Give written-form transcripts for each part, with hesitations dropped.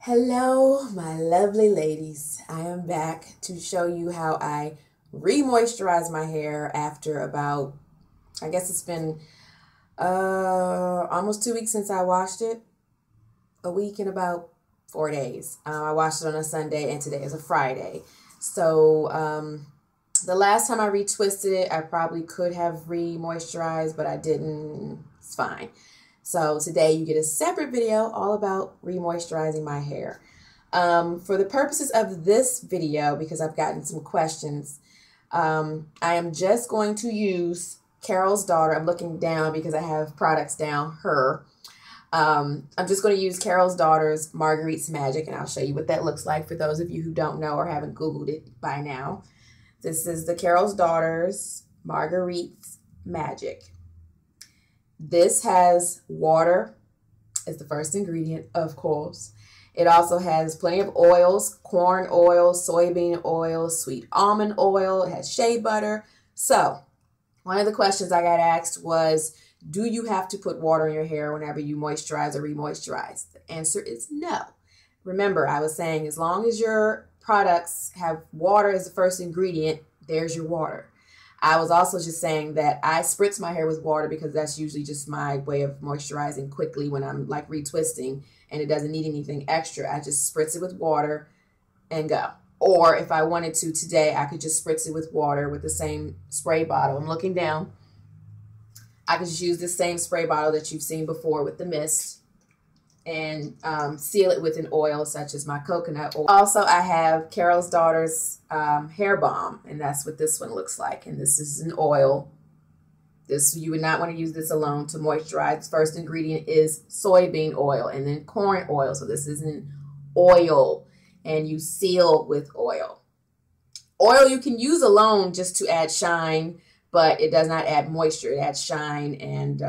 Hello, my lovely ladies. I am back to show you how I re-moisturize my hair after about, I guess it's been almost 2 weeks since I washed it. A week and about 4 days. I washed it on a Sunday and today is a Friday. So the last time I retwisted it, I probably could have re-moisturized, but I didn't. It's fine. So today you get a separate video all about re-moisturizing my hair. For the purposes of this video, because I've gotten some questions, I am just going to use Carol's Daughter. I'm looking down because I have products down her. I'm just going to use Carol's Daughter's Marguerite's Magic, and I'll show you what that looks like for those of you who don't know or haven't Googled it by now. This is the Carol's Daughter's Marguerite's Magic. This has water as the first ingredient, of course. It also has plenty of oils, corn oil, soybean oil, sweet almond oil. It has shea butter. So one of the questions I got asked was, do you have to put water in your hair whenever you moisturize or re-moisturize? The answer is no. Remember, I was saying as long as your products have water as the first ingredient, there's your water. I was also just saying that I spritz my hair with water because that's usually just my way of moisturizing quickly when I'm like retwisting and it doesn't need anything extra. I just spritz it with water and go. Or if I wanted to today, I could just spritz it with water with the same spray bottle. I'm looking down. I could just use the same spray bottle that you've seen before with the mist and seal it with an oil such as my coconut oil. Also, I have Carol's Daughter's hair balm, and that's what this one looks like. And this is an oil. You would not want to use this alone to moisturize. First ingredient is soybean oil and then corn oil. So this is an oil, and you seal with oil. Oil you can use alone just to add shine, but it does not add moisture. It adds shine, and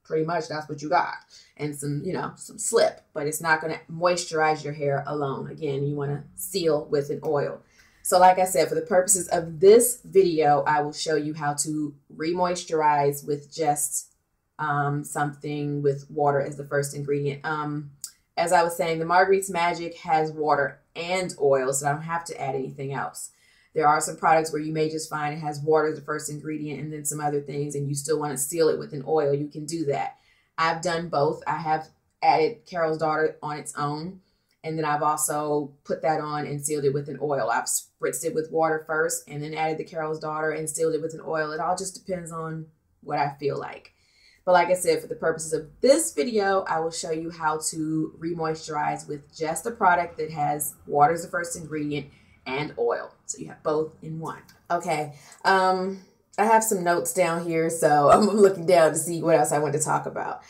pretty much that's what you got. And some, some slip, but it's not going to moisturize your hair alone. Again, you want to seal with an oil. So like I said, for the purposes of this video, I will show you how to re-moisturize with just something with water as the first ingredient. As I was saying, the Marguerite's Magic has water and oil, so I don't have to add anything else. There are some products where you may just find it has water as the first ingredient and then some other things, and you still want to seal it with an oil. You can do that. I've done both. I have added Carol's Daughter on its own, and then I've also put that on and sealed it with an oil. I've spritzed it with water first and then added the Carol's Daughter and sealed it with an oil. It all just depends on what I feel like. But like I said, for the purposes of this video, I will show you how to re-moisturize with just a product that has water as the first ingredient and oil. So you have both in one. Okay. I have some notes down here, so I'm looking down to see what else I want to talk about.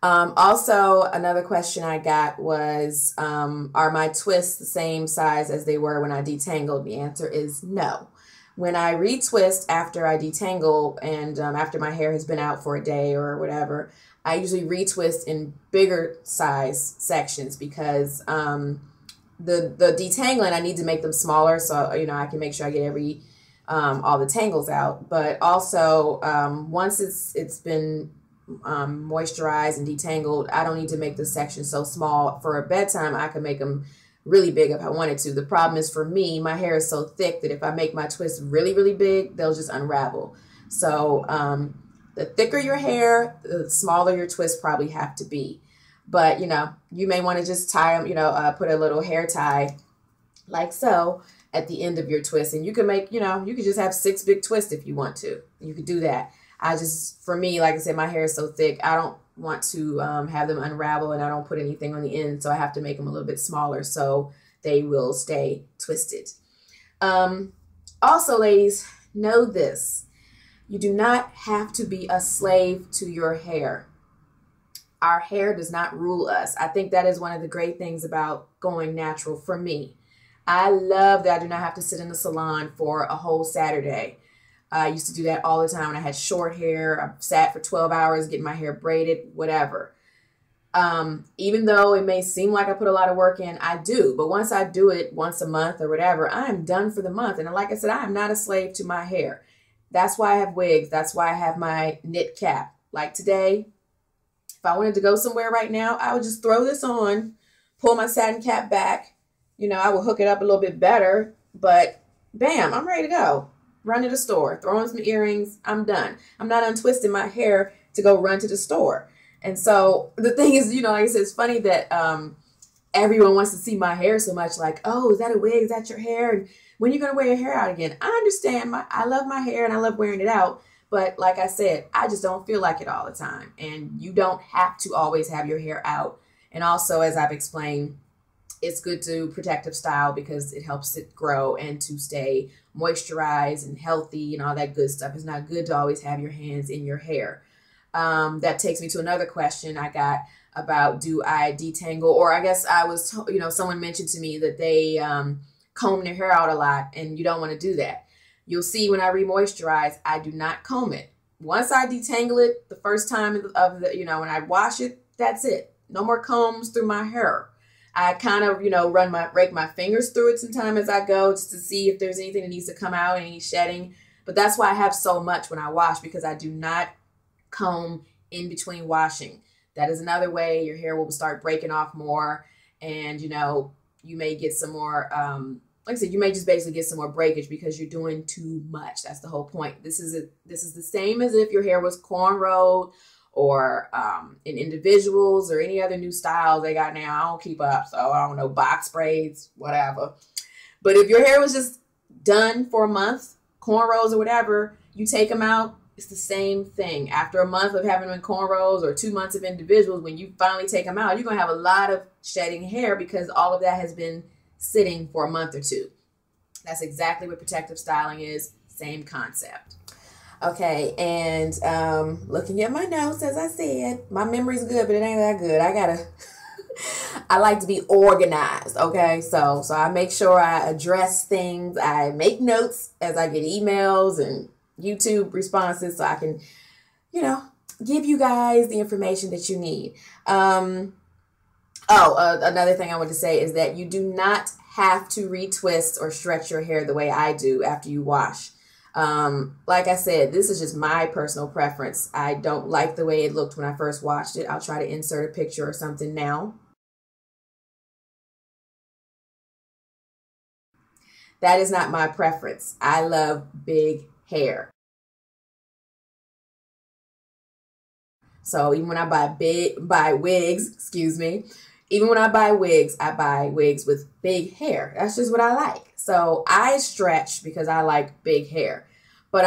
Also, another question I got was, are my twists the same size as they were when I detangled? The answer is no. When I retwist after I detangle and after my hair has been out for a day or whatever, I usually retwist in bigger size sections because the detangling, I need to make them smaller so, I can make sure I get all the tangles out. But also, once it's been moisturized and detangled, I don't need to make the section so small. For a bedtime, I can make them really big if I wanted to. The problem is for me, my hair is so thick that if I make my twists really, really big, they'll just unravel. So the thicker your hair, the smaller your twists probably have to be. But, you may want to just tie them, put a little hair tie like so at the end of your twist. And you can make, you could just have 6 big twists if you want to. You could do that. For me, like I said, my hair is so thick, I don't want to have them unravel, and I don't put anything on the end. So I have to make them a little bit smaller so they will stay twisted. Also, ladies, know this. You do not have to be a slave to your hair. Our hair does not rule us. I think that is one of the great things about going natural for me. I love that I do not have to sit in the salon for a whole Saturday. I used to do that all the time when I had short hair. I sat for 12 hours getting my hair braided, whatever. Even though it may seem like I put a lot of work in, I do. But once I do it once a month or whatever, I am done for the month. And like I said, I am not a slave to my hair. That's why I have wigs. That's why I have my knit cap. Like today, if I wanted to go somewhere right now, I would just throw this on, pull my satin cap back. You know, I will hook it up a little bit better, but bam, I'm ready to go. Run to the store, throw on some earrings, I'm done. I'm not untwisting my hair to go run to the store. And so the thing is, you know, like I said, it's funny that everyone wants to see my hair so much, like, oh, is that a wig? Is that your hair? And when are you going to wear your hair out again? I understand. I love my hair and I love wearing it out. But like I said, I just don't feel like it all the time. And you don't have to always have your hair out. And also, as I've explained, it's good to protective style because it helps it grow and to stay moisturized and healthy and all that good stuff. It's not good to always have your hands in your hair. That takes me to another question I got about, do I detangle? Or I guess I was, you know, someone mentioned to me that they comb their hair out a lot, and you don't want to do that. You'll see when I re-moisturize, I do not comb it. Once I detangle it the first time of the, you know, when I wash it, that's it. No more combs through my hair. I kind of, you know, rake my fingers through it sometime as I go just to see if there's anything that needs to come out, any shedding. But that's why I have so much when I wash, because I do not comb in between washing. That is another way your hair will start breaking off more, and, you know, you may get some more, like I said, you may just basically get some more breakage because you're doing too much. That's the whole point. This is the same as if your hair was cornrowed or in individuals or any other new styles they got now. I don't keep up, so I don't know, box braids, whatever. But if your hair was just done for a month, cornrows or whatever, you take them out, it's the same thing. After a month of having them in cornrows or 2 months of individuals, when you finally take them out, you're going to have a lot of shedding hair because all of that has been sitting for a month or two. That's exactly what protective styling is. Same concept. Okay, and looking at my notes, as I said, my memory's good, but it ain't that good. I like to be organized, okay? So I make sure I address things. I make notes as I get emails and YouTube responses so I can, you know, give you guys the information that you need. Another thing I want to say is that you do not have to retwist or stretch your hair the way I do after you wash. Like I said, this is just my personal preference. I don't like the way it looked when I first washed it. I'll try to insert a picture or something now. That is not my preference. I love big hair. So even when I buy wigs, even when I buy wigs with big hair. That's just what I like. So I stretch because I like big hair. But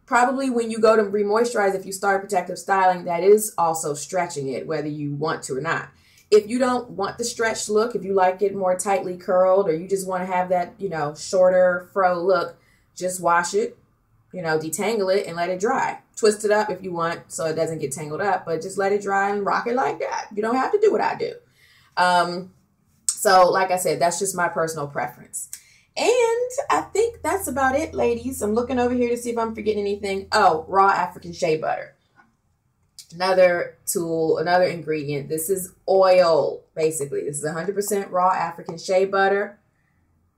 probably when you go to re-moisturize, if you start protective styling, that is also stretching it, whether you want to or not. If you don't want the stretched look, if you like it more tightly curled, or you just want to have that, you know, shorter fro look, just wash it, you know, detangle it and let it dry. Twist it up if you want so it doesn't get tangled up, but just let it dry and rock it like that. You don't have to do what I do. So like I said, that's just my personal preference. And I think that's about it, ladies. I'm looking over here to see if I'm forgetting anything. Oh, raw African shea butter. Another tool, another ingredient. This is oil, basically. This is 100% raw African shea butter.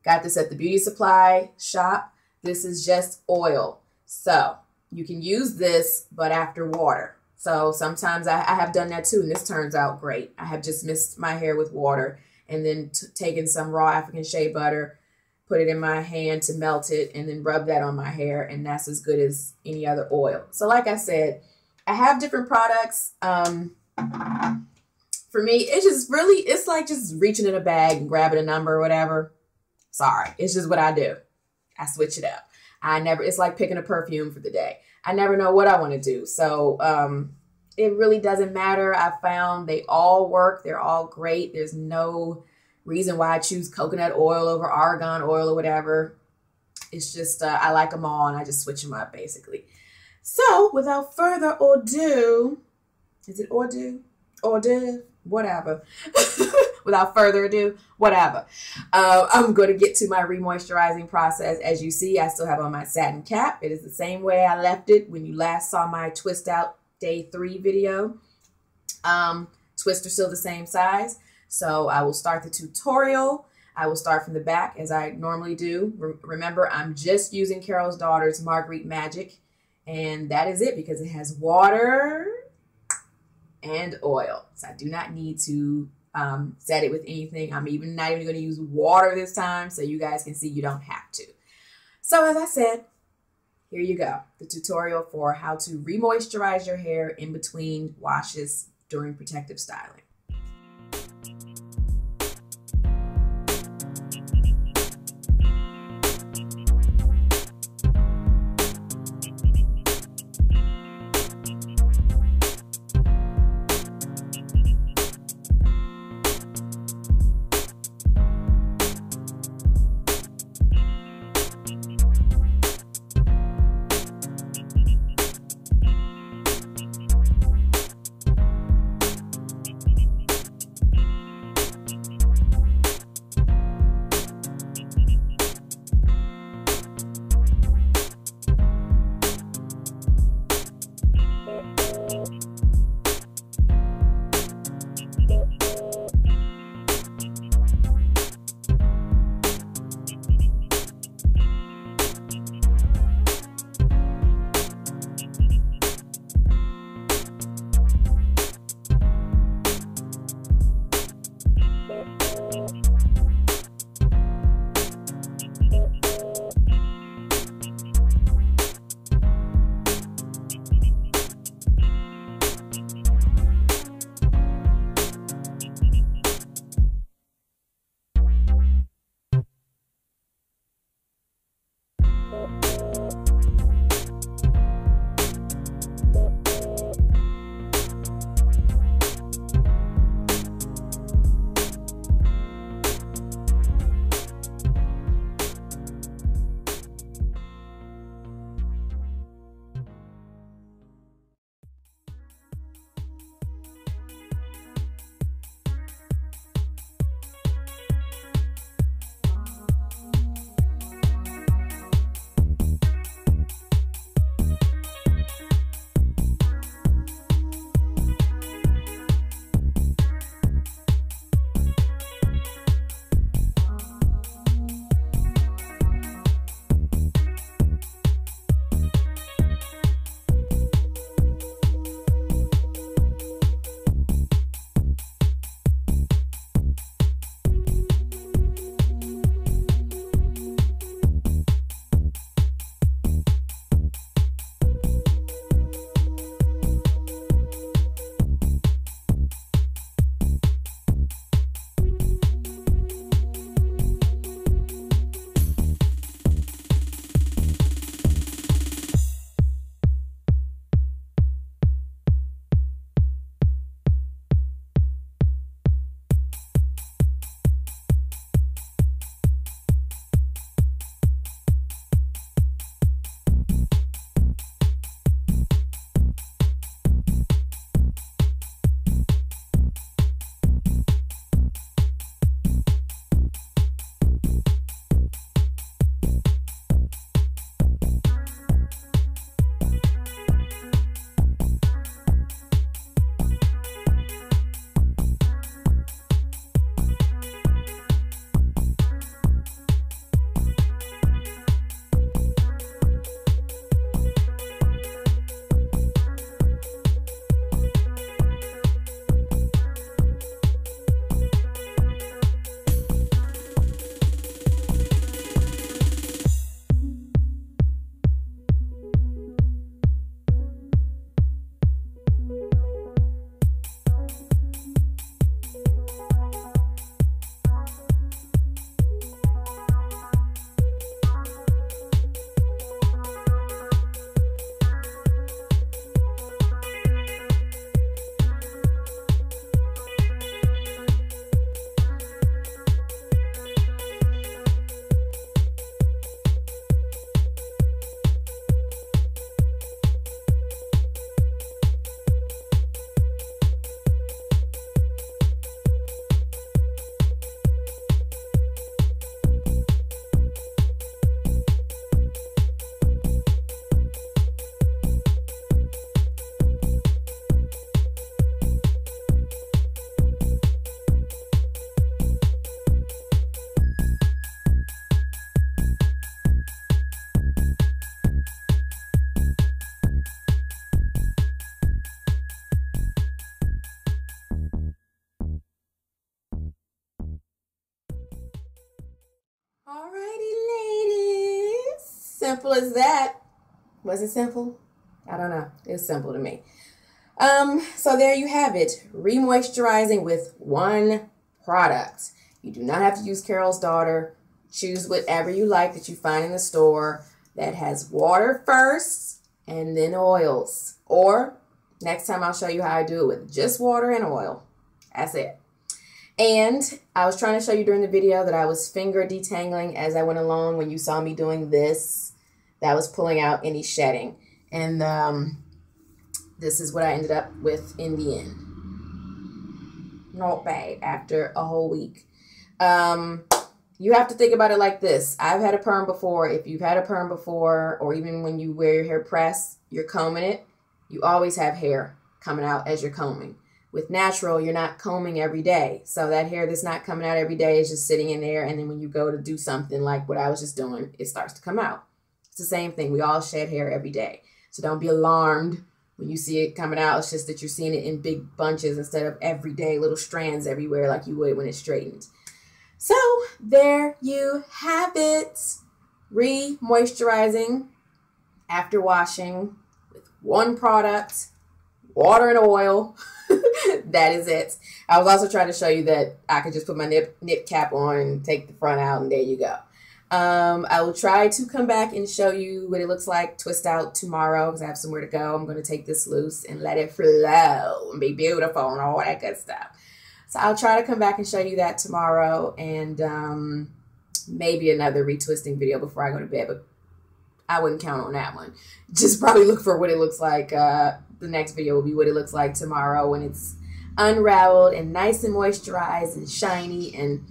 Got this at the beauty supply shop. This is just oil. So you can use this, but after water. So sometimes I have done that too, and this turns out great. I have just mixed my hair with water and then taken some raw African shea butter, put it in my hand to melt it, and then rub that on my hair, and that's as good as any other oil. So like I said, I have different products. For me, it's just really, it's like just reaching in a bag and grabbing a number or whatever. Sorry, it's just what I do. I switch it up. It's like picking a perfume for the day. I never know what I want to do. So it really doesn't matter. I found they all work. They're all great. There's no reason why I choose coconut oil over argan oil or whatever. It's just, I like them all and I just switch them up basically. So without further ado, is it ado? Whatever. Without further ado, whatever. I'm going to get to my re-moisturizing process. As you see, I still have on my satin cap. It is the same way I left it when you last saw my twist out day 3 video. Twists are still the same size. So I will start the tutorial. I will start from the back as I normally do. Remember, I'm just using Carol's daughter's Marguerite Magic. And that is it because it has water and oil. So I do not need to set it with anything. I'm even not even going to use water this time, so you guys can see you don't have to. So as I said, here you go. The tutorial for how to re-moisturize your hair in between washes during protective styling. simple as that. Was it simple? I don't know. It's simple to me. So there you have it. Re-moisturizing with one product. You do not have to use Carol's Daughter. Choose whatever you like that you find in the store that has water first and then oils. Or next time I'll show you how I do it with just water and oil. That's it. And I was trying to show you during the video that I was finger detangling as I went along. When you saw me doing this, that was pulling out any shedding. And this is what I ended up with in the end. Not bad after a whole week. You have to think about it like this. I've had a perm before. If you've had a perm before, or even when you wear your hair pressed, you're combing it, you always have hair coming out as you're combing. With natural, you're not combing every day. So that hair that's not coming out every day is just sitting in there. And then when you go to do something like what I was just doing, it starts to come out. It's the same thing. We all shed hair every day. So don't be alarmed when you see it coming out. It's just that you're seeing it in big bunches instead of everyday little strands everywhere like you would when it's straightened. So there you have it. Re-moisturizing after washing with one product, water and oil. That is it. I was also trying to show you that I could just put my nip cap on and take the front out, and there you go. I will try to come back and show you what it looks like twist out tomorrow because I have somewhere to go. I'm going to take this loose and let it flow and be beautiful and all that good stuff. So I'll try to come back and show you that tomorrow, and maybe another retwisting video before I go to bed, but I wouldn't count on that one. Just probably look for what it looks like. The next video will be what it looks like tomorrow when it's unraveled and nice and moisturized and shiny and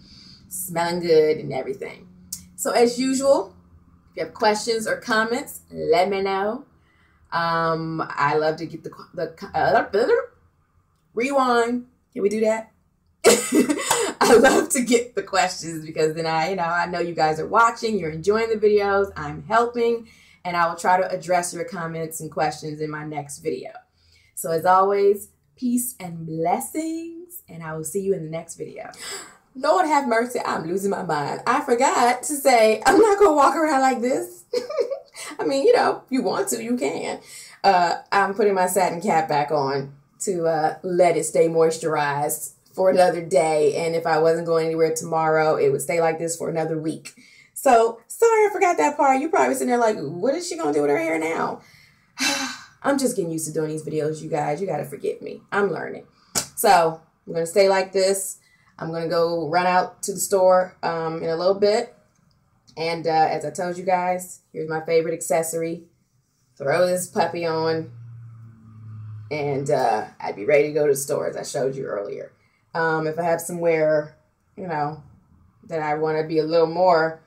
smelling good and everything. So as usual, if you have questions or comments, let me know. I love to get the rewind. Can we do that? I love to get the questions because then I know you guys are watching, you're enjoying the videos, I'm helping, and I will try to address your comments and questions in my next video. So as always, peace and blessings, and I will see you in the next video. Lord have mercy, I'm losing my mind. I forgot to say, I'm not going to walk around like this. I mean, if you want to, you can. I'm putting my satin cap back on to let it stay moisturized for another day. And if I wasn't going anywhere tomorrow, it would stay like this for another week. So, sorry I forgot that part. You're probably sitting there like, what is she going to do with her hair now? I'm just getting used to doing these videos, you guys. You got to forgive me. I'm learning. So, I'm going to stay like this. I'm going to go run out to the store in a little bit. And as I told you guys, here's my favorite accessory. Throw this puppy on. And I'd be ready to go to the store as I showed you earlier. If I have somewhere, that I want to be a little more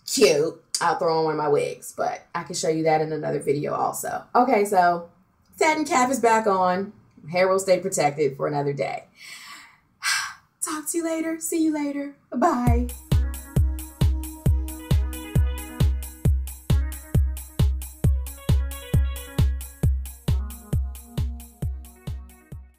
cute, I'll throw on one of my wigs. But I can show you that in another video also. Okay, so satin cap is back on. Hair will stay protected for another day. Talk to you later. See you later. Bye-bye.